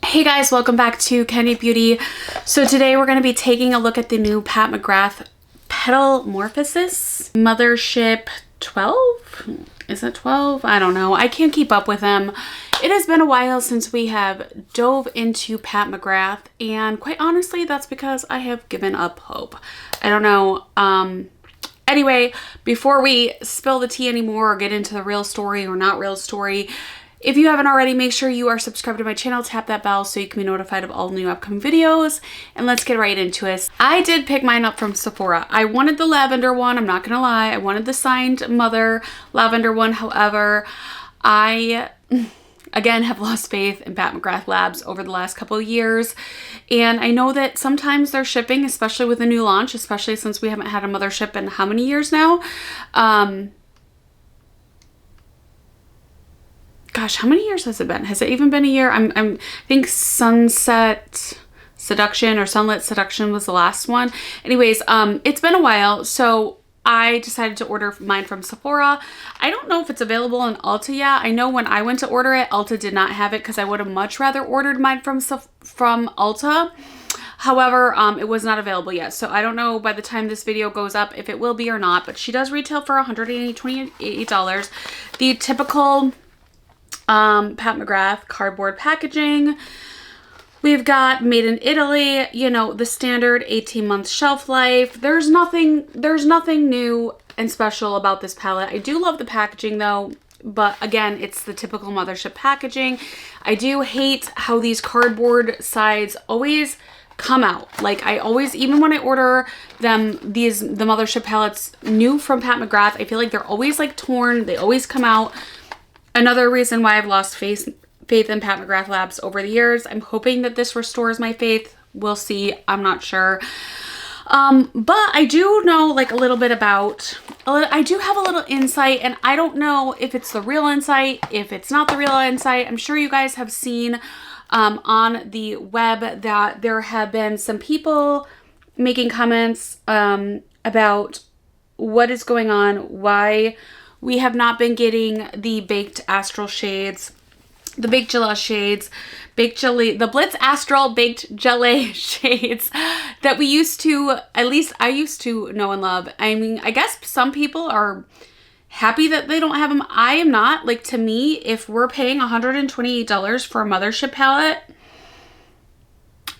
Hey guys, welcome back to Candy Beauty. So today we're going to be taking a look at the new Pat McGrath PetalMorphosis Mothership 12? Is it 12? I don't know. I can't keep up with them. It has been a while since we have dove into Pat McGrath, and quite honestly, that's because I have given up hope. I don't know. Anyway, before we spill the tea anymore or get into the real story or not real story, if you haven't already, make sure you are subscribed to my channel, tap that bell so you can be notified of all new upcoming videos, and let's get right into it. I did pick mine up from Sephora. I wanted the lavender one, I'm not gonna lie. I wanted the signed mother lavender one. However, I, again, have lost faith in Pat McGrath Labs over the last couple of years, and I know that sometimes they're shipping, especially with a new launch, especially since we haven't had a mothership in how many years now? Gosh, how many years has it been? Has it even been a year? I think Sunset Seduction or Sunlit Seduction was the last one. Anyways, it's been a while, so I decided to order mine from Sephora. I don't know if it's available in Ulta yet. I know when I went to order it, Ulta did not have it because I would have much rather ordered mine from Ulta. However, it was not available yet, so I don't know by the time this video goes up if it will be or not, but she does retail for $128. The typical Pat McGrath cardboard packaging. We've got made in Italy, you know, the standard 18-month shelf life. There's nothing new and special about this palette. I do love the packaging though, but again, it's the typical mothership packaging. I do hate how these cardboard sides always come out. Like I always, even when I order them, the mothership palettes new from Pat McGrath, I feel like they're always like torn. They always come out. Another reason why I've lost faith in Pat McGrath Labs over the years. I'm hoping that this restores my faith. We'll see. I'm not sure. But I do know like a little bit about, I do have a little insight, and I don't know if it's the real insight, if it's not the real insight. I'm sure you guys have seen on the web that there have been some people making comments about what is going on, why we have not been getting the baked astral shades, the baked gelée shades, the Blitz Astral baked gelée shades that we used to, at least I used to know and love. I mean, I guess some people are happy that they don't have them. I am not. Like, to me, if we're paying $128 for a mothership palette,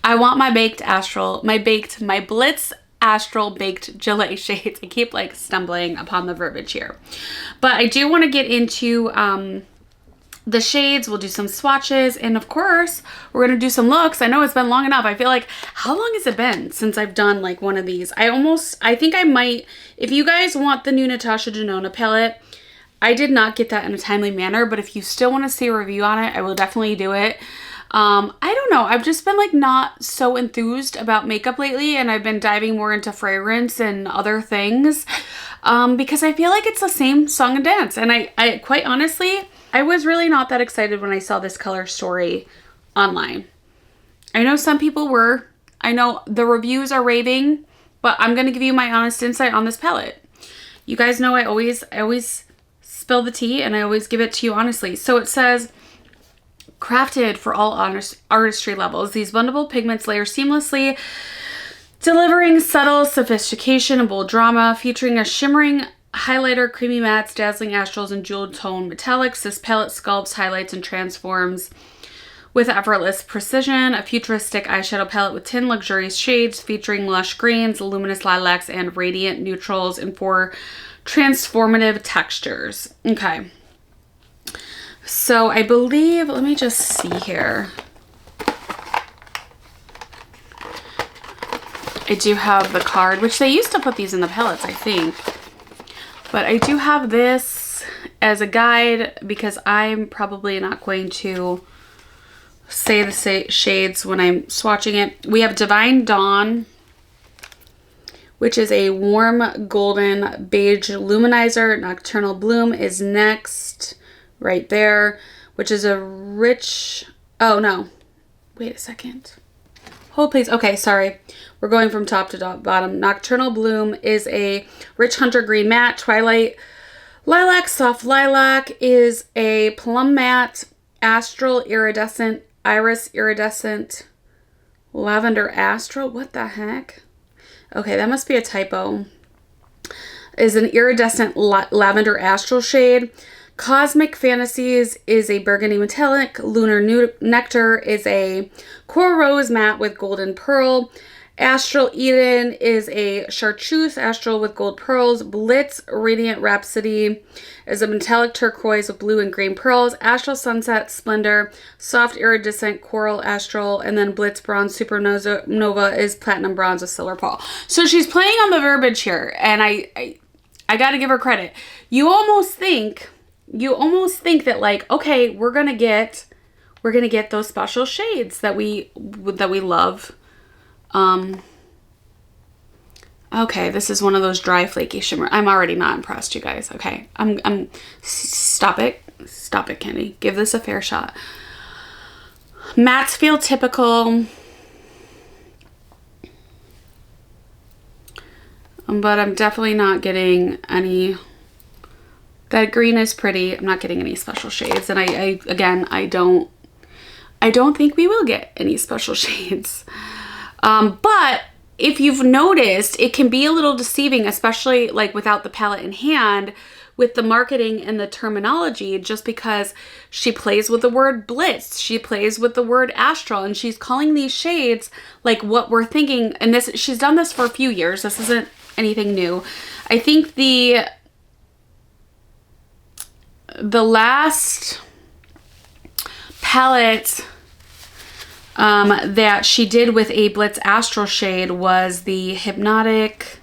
I want my baked astral, my Blitz Astral baked gelée shades. I keep like stumbling upon the verbiage here, but I do want to get into the shades. We'll do some swatches, and of course we're gonna do some looks. I know it's been long enough. I feel like, how long has it been since I've done like one of these? I think I might, if you guys want the new Natasha Denona palette, I did not get that in a timely manner, but if you still want to see a review on it, I will definitely do it. I don't know. I've just been like not so enthused about makeup lately, and I've been diving more into fragrance and other things because I feel like it's the same song and dance. And I quite honestly, I was really not that excited when I saw this color story online. I know some people were. I know the reviews are raving, but I'm going to give you my honest insight on this palette. You guys know I always spill the tea, and I always give it to you honestly. So it says, crafted for all artistry levels, these blendable pigments layer seamlessly, delivering subtle sophistication and bold drama, featuring a shimmering highlighter, creamy mattes, dazzling astrals, and jeweled tone metallics. This palette sculpts, highlights, and transforms with effortless precision. A futuristic eyeshadow palette with 10 luxurious shades, featuring lush greens, luminous lilacs, and radiant neutrals in 4 transformative textures. Okay. So I believe, let me just see here. I do have the card, which they used to put these in the palettes, I think. But I do have this as a guide because I'm probably not going to say the shades when I'm swatching it. We have Divine Dawn, which is a warm golden beige luminizer. Nocturnal Bloom is next. Right there, which is a rich, oh no, wait a second. Hold please. Okay, sorry. We're going from top to bottom. Nocturnal Bloom is a rich hunter green matte. Twilight Lilac Soft Lilac is a plum matte. Astral Iridescent Iris Iridescent Lavender Astral. What the heck? Okay, that must be a typo. Is an iridescent lavender astral shade. Cosmic Fantasies is a burgundy metallic. Lunar Nectar is a coral rose matte with golden pearl. Astral Eden is a chartreuse astral with gold pearls. Blitz Radiant Rhapsody is a metallic turquoise with blue and green pearls. Astral Sunset Splendor, soft iridescent coral astral, and then Blitz Bronze Supernova is platinum bronze with silver pearl. So she's playing on the verbiage here, and I got to give her credit. You almost think that, like, okay, we're gonna get those special shades that we love. Okay, this is one of those dry flaky shimmer. I'm already not impressed, you guys. Okay, stop it, Kenny. Give this a fair shot. Mattes feel typical, but I'm definitely not getting any. That green is pretty. I'm not getting any special shades, and I don't think we will get any special shades. But if you've noticed, it can be a little deceiving, especially like without the palette in hand, with the marketing and the terminology, just because she plays with the word blitz, she plays with the word astral, and she's calling these shades like what we're thinking. And she's done this for a few years. This isn't anything new. I think the last palette that she did with a Blitz Astral shade was the Hypnotic,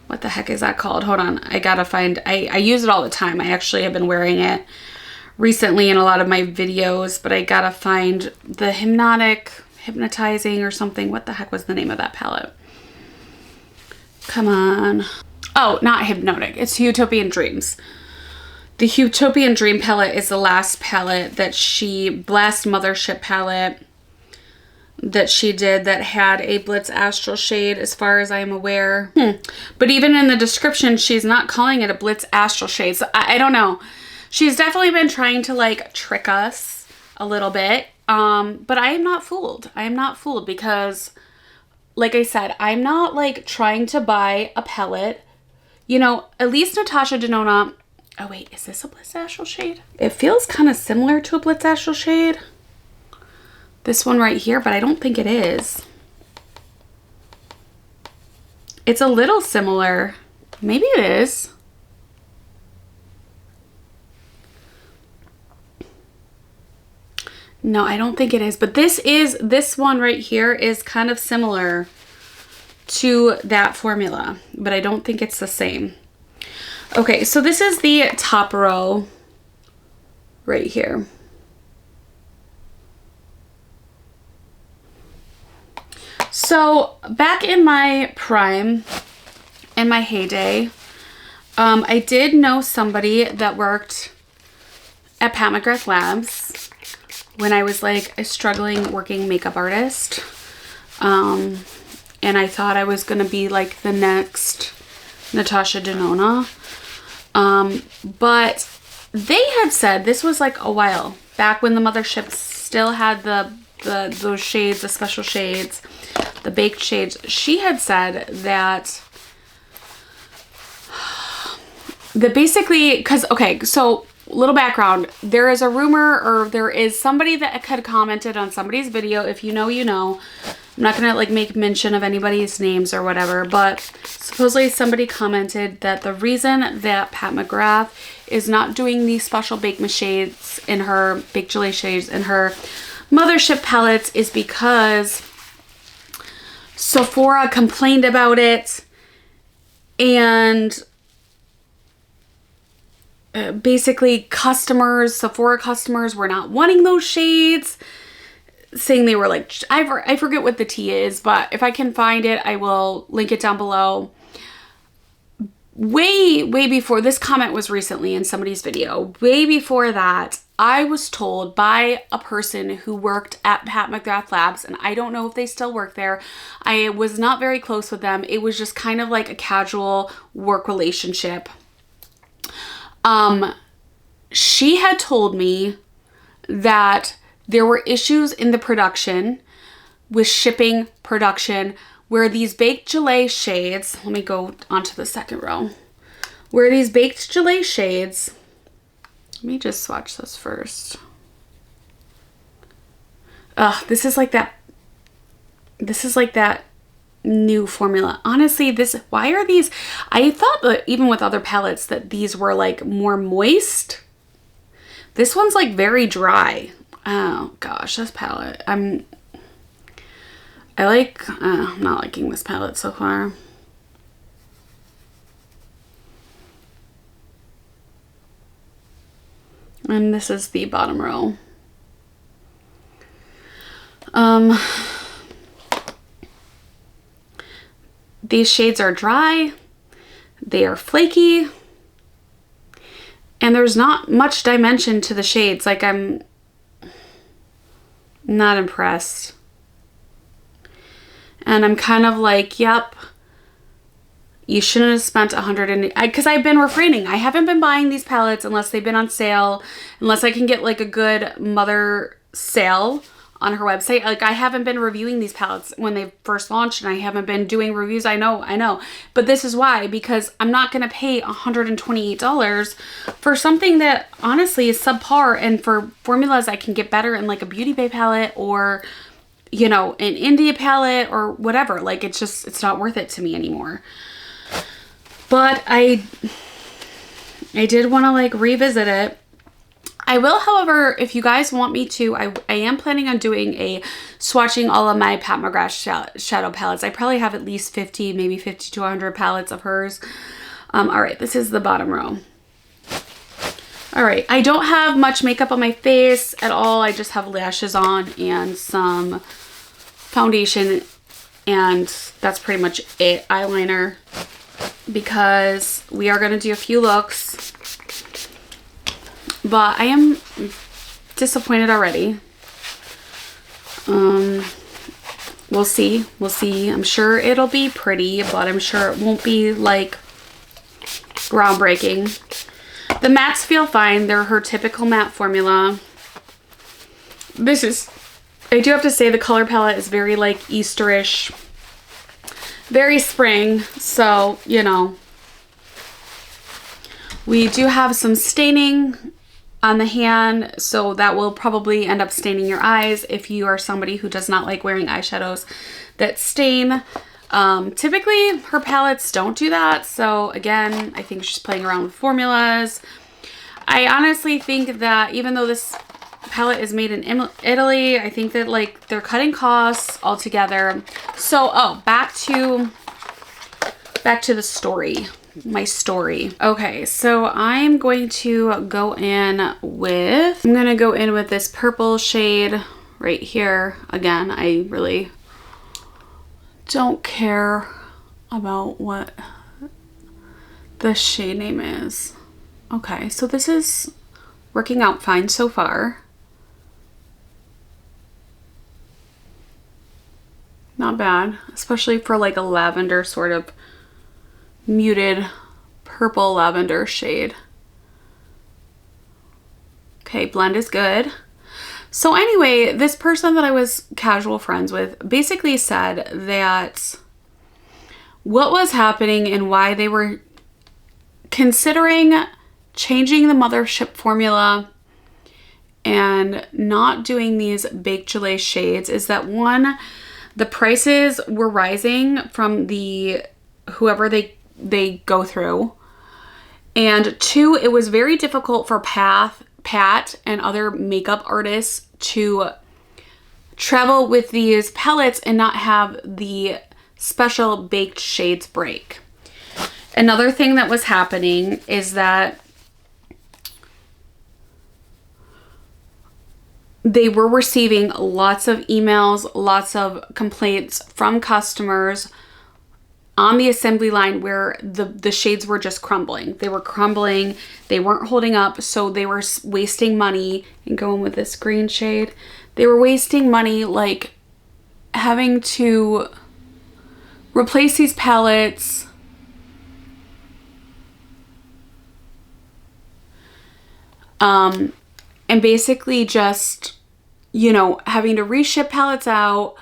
what the heck is that called? Hold on, I gotta find, I use it all the time. I actually have been wearing it recently in a lot of my videos, but I gotta find the Hypnotizing or something. What the heck was the name of that palette? Come on. Oh, not Hypnotic, it's Utopian Dreams. The Utopian Dream palette is the last palette that Blast Mothership palette that she did that had a Blitz Astral shade, as far as I am aware. But even in the description, she's not calling it a Blitz Astral shade. So I don't know. She's definitely been trying to like trick us a little bit. But I am not fooled. I am not fooled because, like I said, I'm not like trying to buy a palette. You know, at least Natasha Denona. Oh wait, is this a Blitz Astral shade? It feels kind of similar to a Blitz Astral shade. This one right here, but I don't think it is. It's a little similar. Maybe it is. No, I don't think it is. But this one right here is kind of similar to that formula, but I don't think it's the same. Okay, so this is the top row right here. So back in my prime, in my heyday, I did know somebody that worked at Pat McGrath Labs when I was like a struggling working makeup artist. And I thought I was going to be like the next Natasha Denona. But they had said, this was like a while back when the Mothership still had those shades, the special shades, the baked shades. She had said that basically, because, okay, so little background, there is a rumor, or there is somebody that had commented on somebody's video. If you know, you know. I'm not gonna like make mention of anybody's names or whatever, but supposedly somebody commented that the reason that Pat McGrath is not doing these special baked shades in her baked gelée shades in her Mothership palettes is because Sephora complained about it, and basically Sephora customers were not wanting those shades, saying they were like, I forget what the tea is, but if I can find it, I will link it down below. Way before, this comment was recently in somebody's video, way before that, I was told by a person who worked at Pat McGrath Labs, and I don't know if they still work there. I was not very close with them. It was just kind of like a casual work relationship. She had told me that there were issues in the production with shipping production where these baked gelée shades, let me go onto the second row, where these baked gelée shades, let me just swatch this first. This is like that new formula. Honestly, why are these, I thought that even with other palettes that these were like more moist. This one's like very dry. Oh gosh, this palette. I'm not liking this palette so far. And this is the bottom row. These shades are dry, they are flaky, and there's not much dimension to the shades. Like, I'm not impressed. And I'm kind of like, yep, you shouldn't have spent because I've been refraining. I haven't been buying these palettes unless they've been on sale, unless I can get like a good mother sale on her website. Like, I haven't been reviewing these palettes when they first launched, and I haven't been doing reviews. I know. But this is why, because I'm not going to pay $128 for something that honestly is subpar, and for formulas I can get better in like a Beauty Bay palette or, you know, an India palette or whatever. Like, it's not worth it to me anymore. But I did want to like revisit it. I will, however, if you guys want me to, I am planning on doing swatching all of my Pat McGrath shadow palettes. I probably have at least 50, maybe 50 to 100 palettes of hers. All right, this is the bottom row. All right, I don't have much makeup on my face at all. I just have lashes on and some foundation, and that's pretty much it. Eyeliner, because we are going to do a few looks. But I am disappointed already. We'll see. I'm sure it'll be pretty, but I'm sure it won't be like groundbreaking. The mattes feel fine. They're her typical matte formula. I do have to say the color palette is very like Easterish, very spring. So, you know, we do have some staining on the hand, so that will probably end up staining your eyes if you are somebody who does not like wearing eyeshadows that stain. Typically her palettes don't do that, so again, I think she's playing around with formulas. I honestly think that even though this palette is made in Italy, I think that like they're cutting costs altogether. So back to the story. My story. Okay, so I'm going to go in with this purple shade right here. Again, I really don't care about what the shade name is. Okay, so this is working out fine so far. Not bad, especially for like a lavender sort of muted purple lavender shade. Okay, blend is good. So anyway, this person that I was casual friends with basically said that what was happening and why they were considering changing the Mothership formula and not doing these baked gelée shades is that, one, the prices were rising from whoever they go through, and two, it was very difficult for Pat and other makeup artists to travel with these palettes and not have the special baked shades break. Another thing that was happening is that they were receiving lots of emails, lots of complaints from customers on the assembly line where the shades were just crumbling. They were crumbling, they weren't holding up, so they were wasting money. And going with this green shade, they were wasting money, like having to replace these palettes and basically just you know, having to reship palettes out.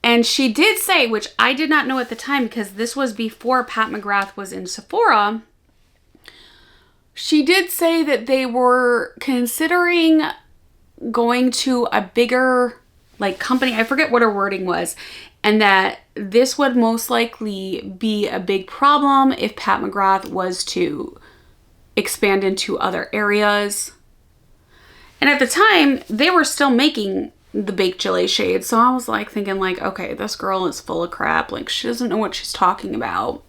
And she did say, which I did not know at the time because this was before Pat McGrath was in Sephora, she did say that they were considering going to a bigger like company. I forget what her wording was. And that this would most likely be a big problem if Pat McGrath was to expand into other areas. And at the time, they were still making the baked gelée shades. So I was like thinking like, okay, this girl is full of crap. Like she doesn't know what she's talking about.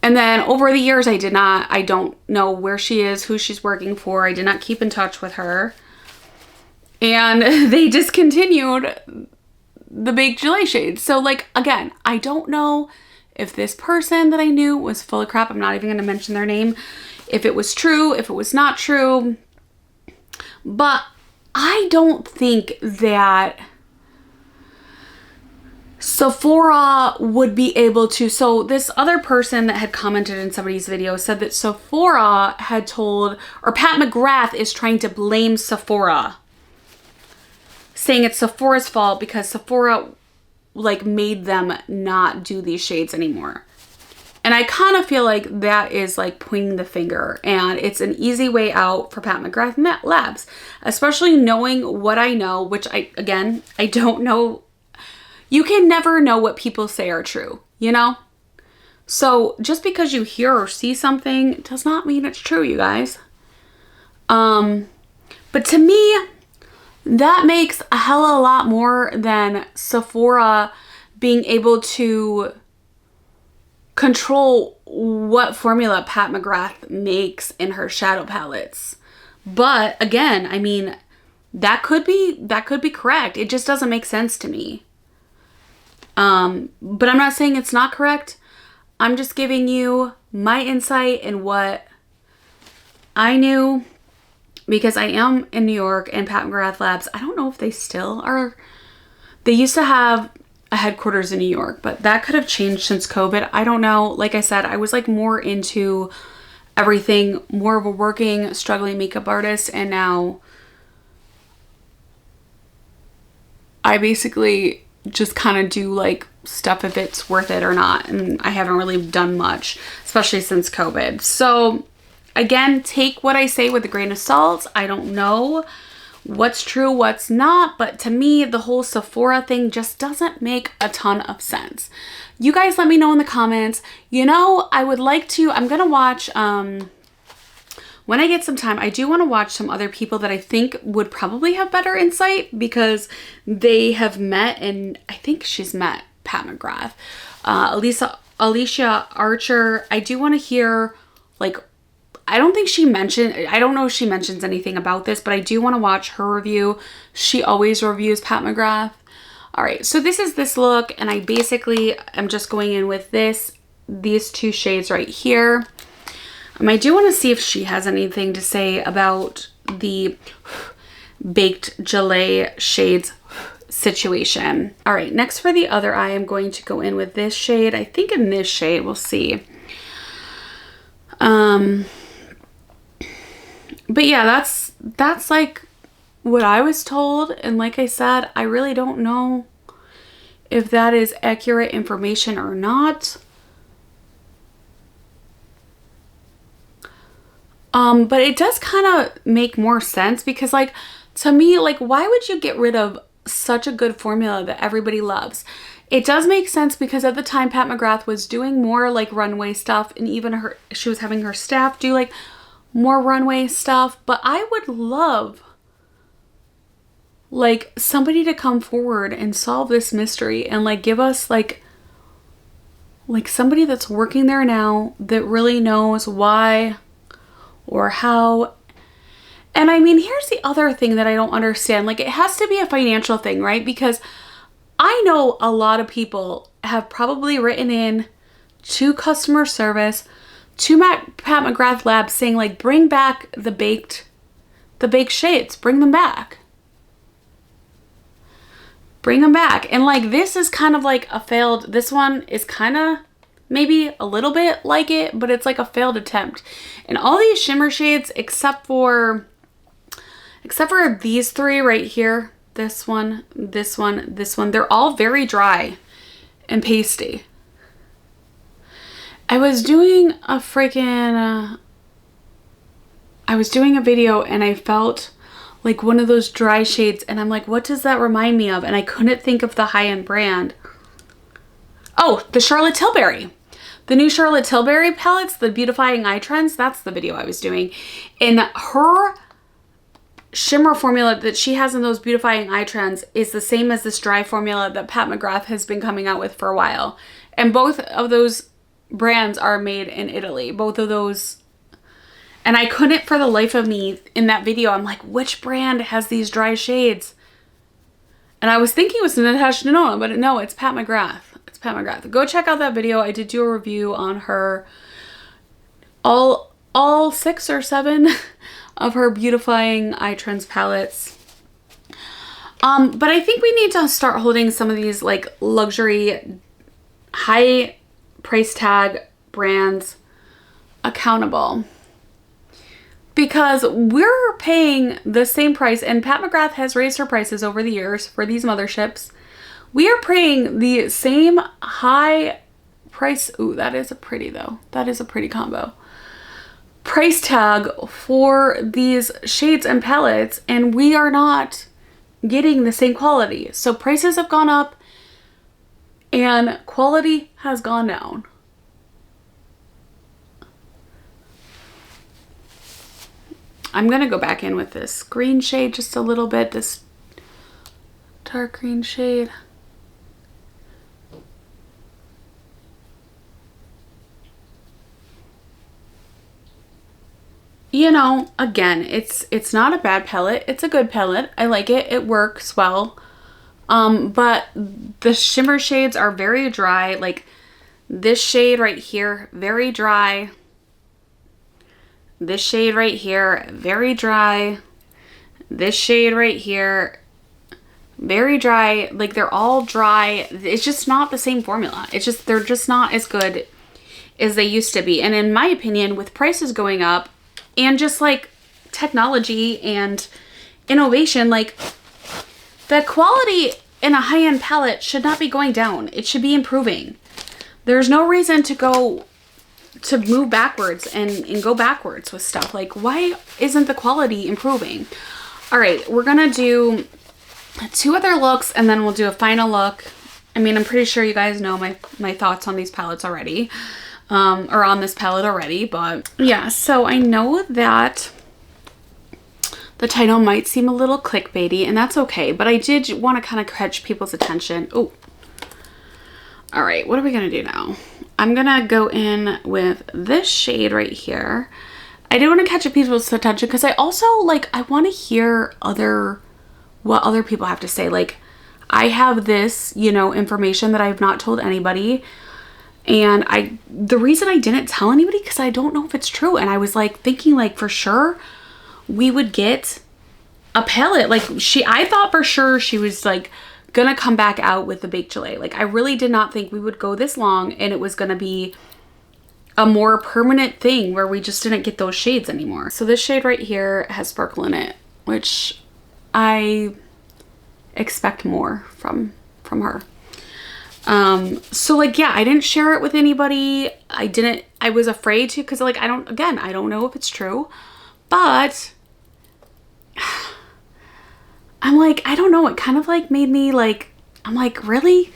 And then over the years, I don't know where she is, who she's working for. I did not keep in touch with her. And they discontinued the baked gelée shades. So like, again, I don't know if this person that I knew was full of crap. I'm not even going to mention their name. If it was true, if it was not true. But I don't think that Sephora would be able to. So this other person that had commented in somebody's video said that Sephora had told, or Pat McGrath is trying to blame Sephora, saying it's Sephora's fault because Sephora like made them not do these shades anymore. And I kind of feel like that is like pointing the finger, and it's an easy way out for Pat McGrath Labs, especially knowing what I know, which I don't know. You can never know what people say are true, you know? So just because you hear or see something does not mean it's true, you guys. But to me, that makes a hell of a lot more than Sephora being able to control what formula Pat McGrath makes in her shadow palettes. But again, I mean, that could be correct. It just doesn't make sense to me. But I'm not saying it's not correct. I'm just giving you my insight in what I knew, because I am in New York, and Pat McGrath Labs, I don't know if they still are. They used to have a headquarters in New York, but that could have changed since COVID. I don't know. Like I said, I was like more into everything, more of a working, struggling makeup artist, and now I basically just kind of do like stuff if it's worth it or not, and I haven't really done much, especially since COVID. So again, take what I say with a grain of salt. I don't know what's true, what's not, but to me, the whole Sephora thing just doesn't make a ton of sense. You guys let me know in the comments. You know, I would like to, I'm gonna watch, when I get some time, I do want to watch some other people that I think would probably have better insight, because they have met, and I think she's met Pat McGrath. Alicia Archer, I do want to hear, like, I don't know if she mentions anything about this, but I do want to watch her review. She always reviews Pat McGrath. All right, so this is this look, and I basically am just going in with these two shades right here. I do want to see if she has anything to say about the baked gelée shades situation. All right, next for the other eye, I'm going to go in with this shade. I think in this shade, we'll see. But yeah, that's like what I was told. And like I said, I really don't know if that is accurate information or not. But it does kind of make more sense, because like, to me, like, why would you get rid of such a good formula that everybody loves? It does make sense because at the time Pat McGrath was doing more like runway stuff, and even she was having her staff do like more runway stuff. But I would love like somebody to come forward and solve this mystery and like give us like somebody that's working there now that really knows why or how. And I mean, here's the other thing that I don't understand. Like, it has to be a financial thing, right? Because I know a lot of people have probably written in to customer service, to Pat McGrath Labs, saying like, bring back the baked shades, bring them back. Bring them back. And like, this is kind of like a failed, this one is kind of maybe a little bit like it, but it's like a failed attempt. And all these shimmer shades, except for these three right here, this one, this one, this one. They're all very dry and pasty. I was doing a freaking, I was doing a video and I felt like one of those dry shades and I'm like, what does that remind me of? And I couldn't think of the high-end brand. Oh, the Charlotte Tilbury. The new Charlotte Tilbury palettes, the Beautifying Eye Trends, that's the video I was doing. And her shimmer formula that she has in those Beautifying Eye Trends is the same as this dry formula that Pat McGrath has been coming out with for a while. And both of those brands are made in Italy. Both of those. And I couldn't for the life of me in that video. I'm like, which brand has these dry shades? And I was thinking it was Natasha Denona, but no, it's Pat McGrath. It's Pat McGrath. Go check out that video. I did do a review on her, all 6 or 7 of her Beautifying Eye Trends palettes. But I think we need to start holding some of these like luxury, high price tag brands accountable. Because we're paying the same price, and Pat McGrath has raised her prices over the years for these motherships. We are paying the same high price. Ooh, that is a pretty though. That is a pretty combo. Price tag for these shades and palettes, and we are not getting the same quality. So prices have gone up and quality has gone down. I'm gonna go back in with this green shade just a little bit, this dark green shade. You know, again, it's not a bad palette. It's a good palette. I like it. It works well. But the shimmer shades are very dry. Like this shade right here, very dry. This shade right here, very dry. This shade right here, very dry. Like they're all dry. It's just not the same formula. It's just, they're just not as good as they used to be. And in my opinion, with prices going up and just like technology and innovation, like the quality in a high-end palette should not be going down. It should be improving. There's no reason to move backwards and go backwards with stuff. Like, why isn't the quality improving? All right, we're gonna do 2 other looks and then we'll do a final look. I mean, I'm pretty sure you guys know my thoughts on these palettes already, or on this palette already, but yeah. So I know that the title might seem a little clickbaity, and that's okay, but I did want to kind of catch people's attention. Oh, all right, what are we gonna do now? I'm gonna go in with this shade right here. I did want to catch people's attention because I also like, I want to hear what other people have to say. Like, I have this, you know, information that I've not told anybody, and the reason I didn't tell anybody because I don't know if it's true. And I was like thinking like for sure we would get a palette. Like I thought for sure she was like gonna come back out with the baked gelée. Like I really did not think we would go this long and it was gonna be a more permanent thing where we just didn't get those shades anymore. So this shade right here has sparkle in it, which I expect more from her. So like, yeah, I didn't share it with anybody. I was afraid to, because like, I don't know if it's true, but I'm like, I don't know. It kind of like made me like, I'm like, really?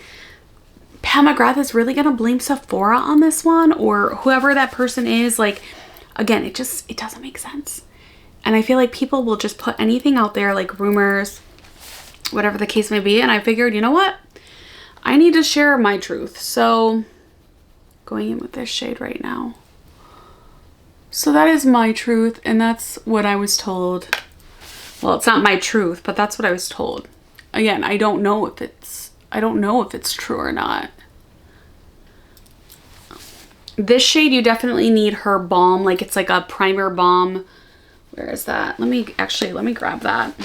Pat McGrath is really gonna blame Sephora on this one, or whoever that person is? Like, again, it doesn't make sense. And I feel like people will just put anything out there, like rumors, whatever the case may be. And I figured, you know what? I need to share my truth. So going in with this shade right now. So that is my truth, and that's what I was told. Well, it's not my truth, but that's what I was told. Again, I don't know if it's true or not. This shade, you definitely need her balm. Like it's like a primer balm. Where is that? Let me grab that.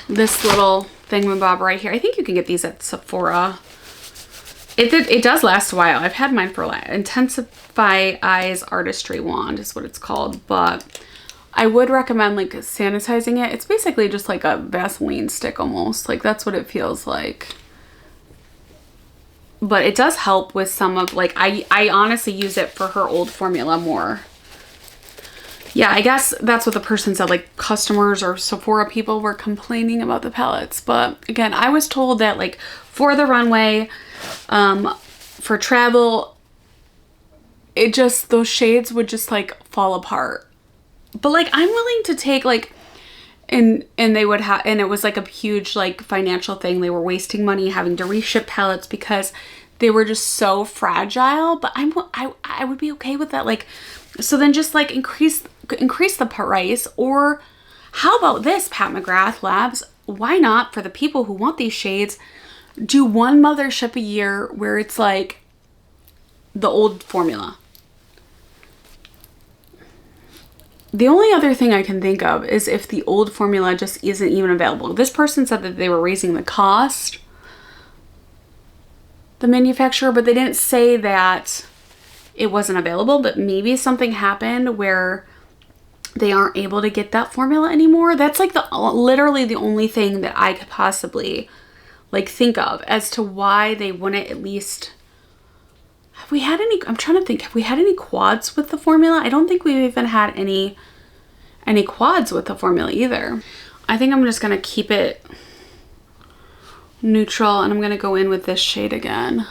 This little thingamabob right here. I think you can get these at Sephora. It does last a while. I've had mine for a while. Intensify Eyes Artistry Wand is what it's called, but I would recommend like sanitizing it. It's basically just like a Vaseline stick almost. Like that's what it feels like. But it does help with some of like, I honestly use it for her old formula more. Yeah, I guess that's what the person said, like customers or Sephora people were complaining about the palettes. But again, I was told that like for the runway, for travel, it just, those shades would just like fall apart. But like I'm willing to take like, and they would have, and it was like a huge like financial thing. They were wasting money having to reship palettes because they were just so fragile. But I would be okay with that. Like, so then just like increase the price. Or how about this, Pat McGrath Labs? Why not, for the people who want these shades, do one mothership a year where it's like the old formula. The only other thing I can think of is if the old formula just isn't even available. This person said that they were raising the cost, the manufacturer, but they didn't say that it wasn't available. But maybe something happened where they aren't able to get that formula anymore. That's like literally the only thing that I could possibly like think of as to why they wouldn't at least. Have we had any, I'm trying to think, have we had any quads with the formula? I don't think we've even had any quads with the formula either. I think I'm just gonna keep it neutral, and I'm gonna go in with this shade again.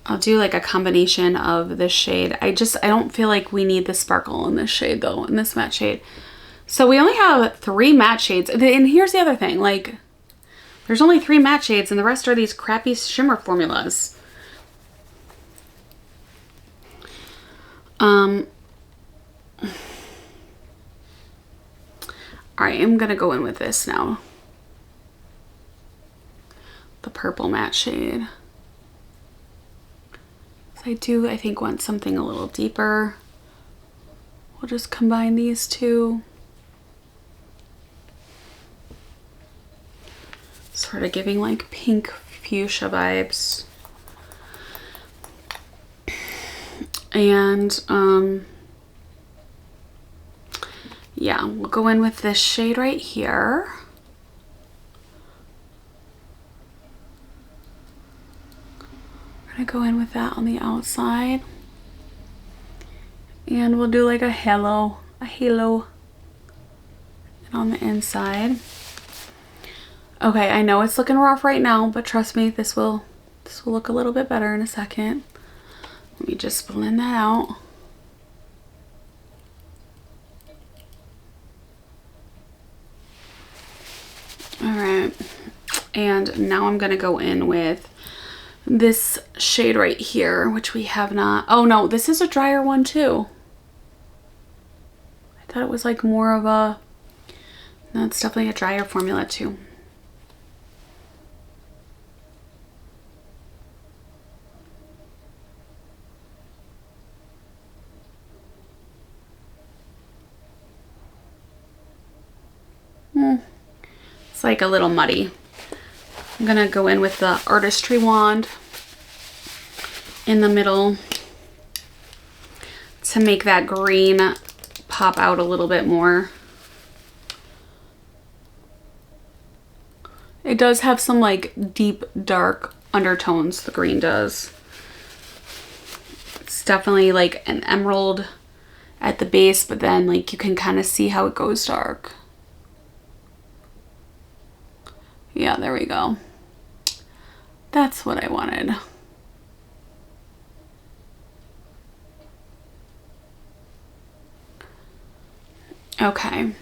I'll do like a combination of this shade. I don't feel like we need the sparkle in this shade though, in this matte shade. So we only have 3 matte shades. And here's the other thing, like there's only 3 matte shades and the rest are these crappy shimmer formulas. All right, I'm gonna go in with this now. The purple matte shade. I think want something a little deeper. We'll just combine these two. Sort of giving like pink fuchsia vibes. And yeah, we'll go in with this shade right here. I'm gonna go in with that on the outside. And we'll do like a halo on the inside. Okay, I know it's looking rough right now, but trust me, this will look a little bit better in a second. Let me just blend that out. All right, and now I'm gonna go in with this shade right here, which we have not. Oh no, this is a drier one too. I thought it was like more of a, no, it's definitely a drier formula too. It's like a little muddy. I'm gonna go in with the artistry wand in the middle to make that green pop out a little bit more. It does have some like deep dark undertones, the green does. It's definitely like an emerald at the base, but then like you can kind of see how it goes dark. Yeah, there we go. That's what I wanted. Okay.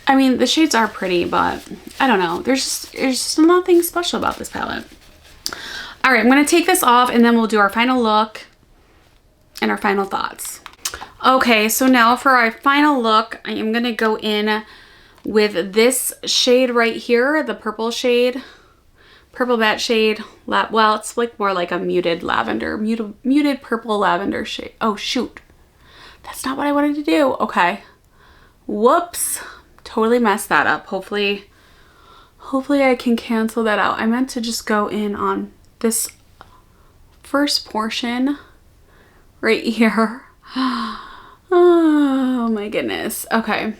I mean, the shades are pretty, but I don't know. There's just nothing special about this palette. All right, I'm gonna take this off and then we'll do our final look and our final thoughts. Okay, so now for our final look, I am gonna go in with this shade right here, the purple shade. purple matte shade. Well, it's like more like a muted lavender, muted purple lavender shade. Oh shoot, that's not what I wanted to do. Okay, whoops, totally messed that up. Hopefully I can cancel that out. I meant to just go in on this first portion right here. Oh my goodness. Okay.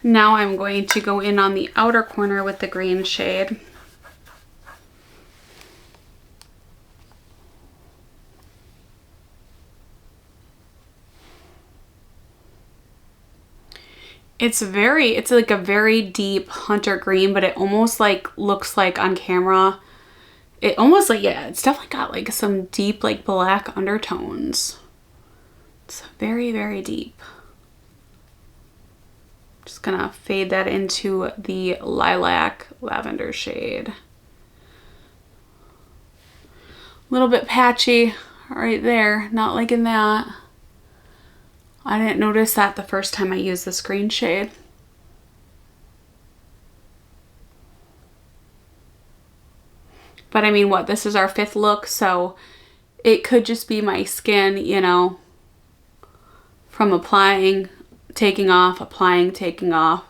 Now I'm going to go in on the outer corner with the green shade. It's like a very deep hunter green, but it almost like looks like on camera. It almost like, yeah, it's definitely got like some deep like black undertones. It's very, very deep. Just gonna fade that into the lilac lavender shade. A little bit patchy right there, not liking that. I didn't notice that the first time I used this green shade. But I mean, what, this is our 5th look, so it could just be my skin, you know, from applying, taking off, applying, taking off.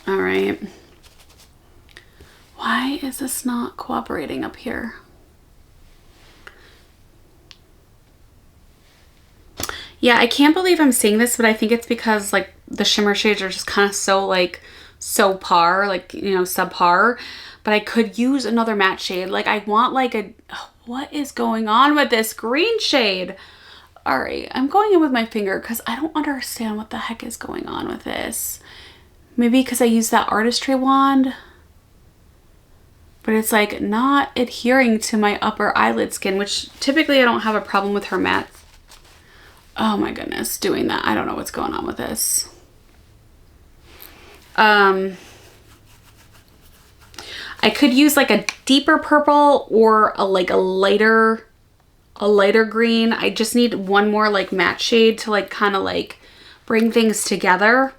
All right. Why is this not cooperating up here? Yeah, I can't believe I'm saying this, but I think it's because like the shimmer shades are just kind of so like, so par, like, you know, subpar. But I could use another matte shade. Like I want like a, what is going on with this green shade? All right, I'm going in with my finger because I don't understand what the heck is going on with this. Maybe because I used that artistry wand, but it's like not adhering to my upper eyelid skin, which typically I don't have a problem with her matte. Oh my goodness, doing that. I don't know what's going on with this. I could use like a deeper purple or like a lighter green. I just need one more like matte shade to like kind of like bring things together.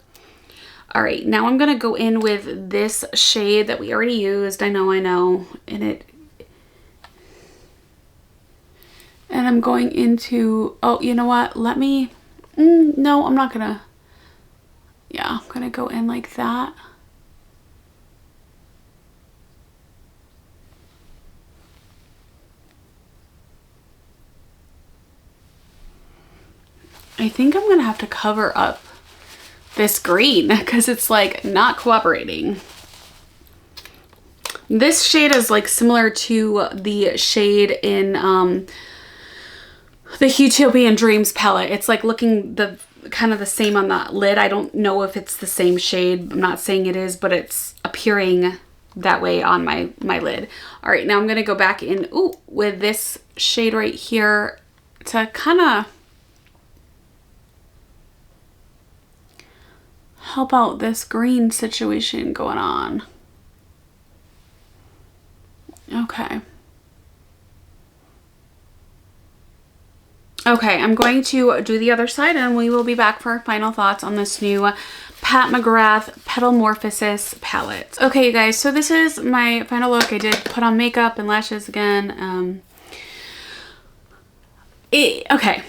All right, now I'm gonna go in with this shade that we already used. I know, and I'm going into, oh, you know what? Let me, no, I'm not gonna, yeah, I'm gonna go in like that. I think I'm gonna have to cover up this green because it's like not cooperating. This shade is like similar to the shade in the Utopian Dreams palette. It's like looking the kind of the same on the lid. I don't know if it's the same shade. I'm not saying it is, but it's appearing that way on my lid. All right, now I'm gonna go back in with this shade right here to kind of help out this green situation going on. Okay. Okay, I'm going to do the other side and we will be back for our final thoughts on this new Pat McGrath PetalMorphosis palette. Okay, you guys, so this is my final look. I did put on makeup and lashes again. Okay,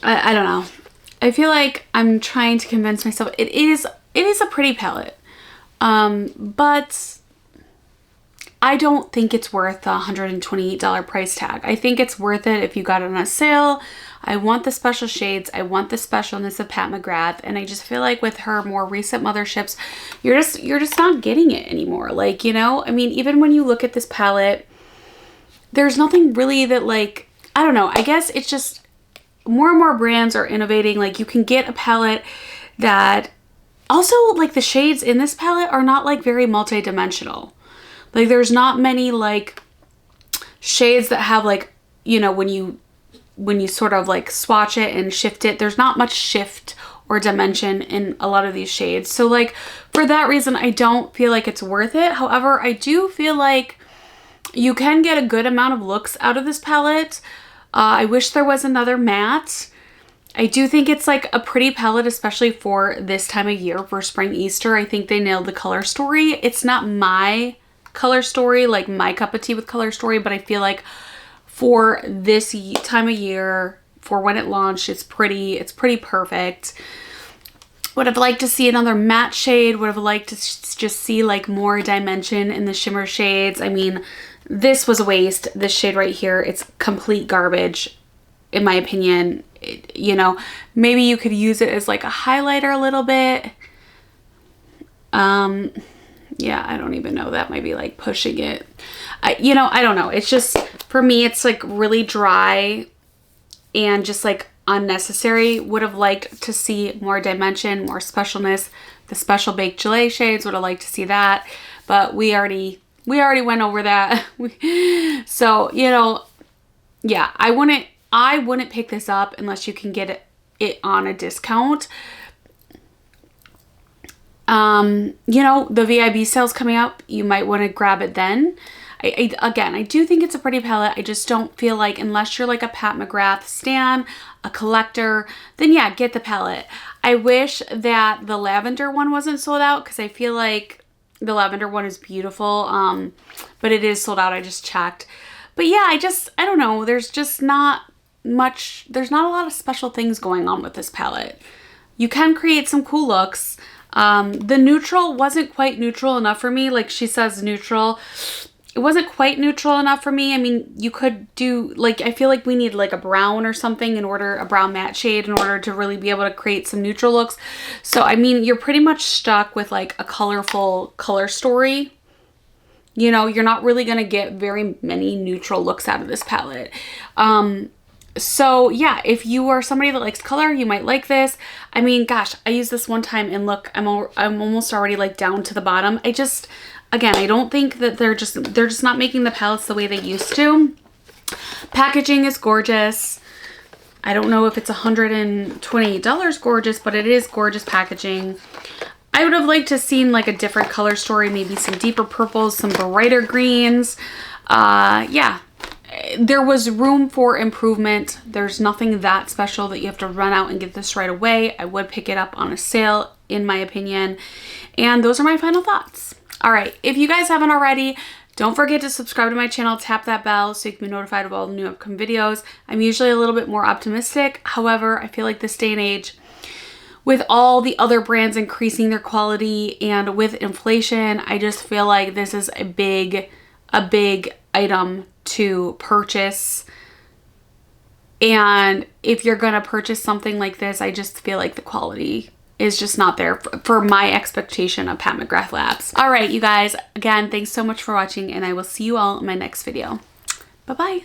I don't know. I feel like I'm trying to convince myself it is a pretty palette, but I don't think it's worth the $128 price tag. I think it's worth it if you got it on a sale. I want the special shades. I want the specialness of Pat McGrath, and I just feel like with her more recent motherships, you're just not getting it anymore. Like, you know, I mean, even when you look at this palette, there's nothing really that, like, I don't know. I guess it's just more and more brands are innovating. Like, you can get a palette that also, like, the shades in this palette are not like very multi-dimensional. Like, there's not many like shades that have, like, you know, when you sort of like swatch it and shift it, there's not much shift or dimension in a lot of these shades. So like, for that reason, I don't feel like it's worth it. However, I do feel like you can get a good amount of looks out of this palette. I wish there was another matte. I do think it's like a pretty palette, especially for this time of year, for spring Easter. I think they nailed the color story. It's not my color story, like my cup of tea with color story, but I feel like for this time of year, for when it launched, it's pretty perfect. Would have liked to see another matte shade. Would have liked to just see like more dimension in the shimmer shades. I mean, this was a waste. This shade right here, it's complete garbage, in my opinion. You know, maybe you could use it as like a highlighter a little bit. Yeah, I don't even know. That might be like pushing it. You know, I don't know. It's just, for me, it's like really dry and just like unnecessary. Would have liked to see more dimension, more specialness. The Special Baked Gelée shades, would have liked to see that, but we already went over that. So, you know, yeah, I wouldn't pick this up unless you can get it on a discount. You know, the VIB sale's coming up. You might want to grab it then. Again, I do think it's a pretty palette. I just don't feel like, unless you're like a Pat McGrath stan, a collector, then yeah, get the palette. I wish that the lavender one wasn't sold out, because I feel like the lavender one is beautiful. But it is sold out. I just checked. But yeah, I don't know. There's just not much, there's not a lot of special things going on with this palette. You can create some cool looks. The neutral wasn't quite neutral enough for me. Like she says neutral. It wasn't quite neutral enough for me. I mean, you could do, like, I feel like we need like a brown or something a brown matte shade in order to really be able to create some neutral looks. So, I mean, you're pretty much stuck with like a colorful color story. You know, you're not really going to get very many neutral looks out of this palette. So yeah, if you are somebody that likes color, you might like this. I mean, gosh, I used this one time and look, I'm almost already like down to the bottom. Again, I don't think that they're just not making the palettes the way they used to. Packaging is gorgeous. I don't know if it's $128 gorgeous, but it is gorgeous packaging. I would have liked to seen like a different color story, maybe some deeper purples, some brighter greens. Yeah. There was room for improvement. There's nothing that special that you have to run out and get this right away. I would pick it up on a sale, in my opinion. And those are my final thoughts. All right, if you guys haven't already, don't forget to subscribe to my channel, tap that bell so you can be notified of all the new upcoming videos. I'm usually a little bit more optimistic. However, I feel like this day and age, with all the other brands increasing their quality and with inflation, I just feel like this is a big item to purchase. And if you're gonna purchase something like this, I just feel like the quality is just not there for my expectation of Pat McGrath Labs. All right, you guys, again, thanks so much for watching, and I will see you all in my next video. Bye-bye.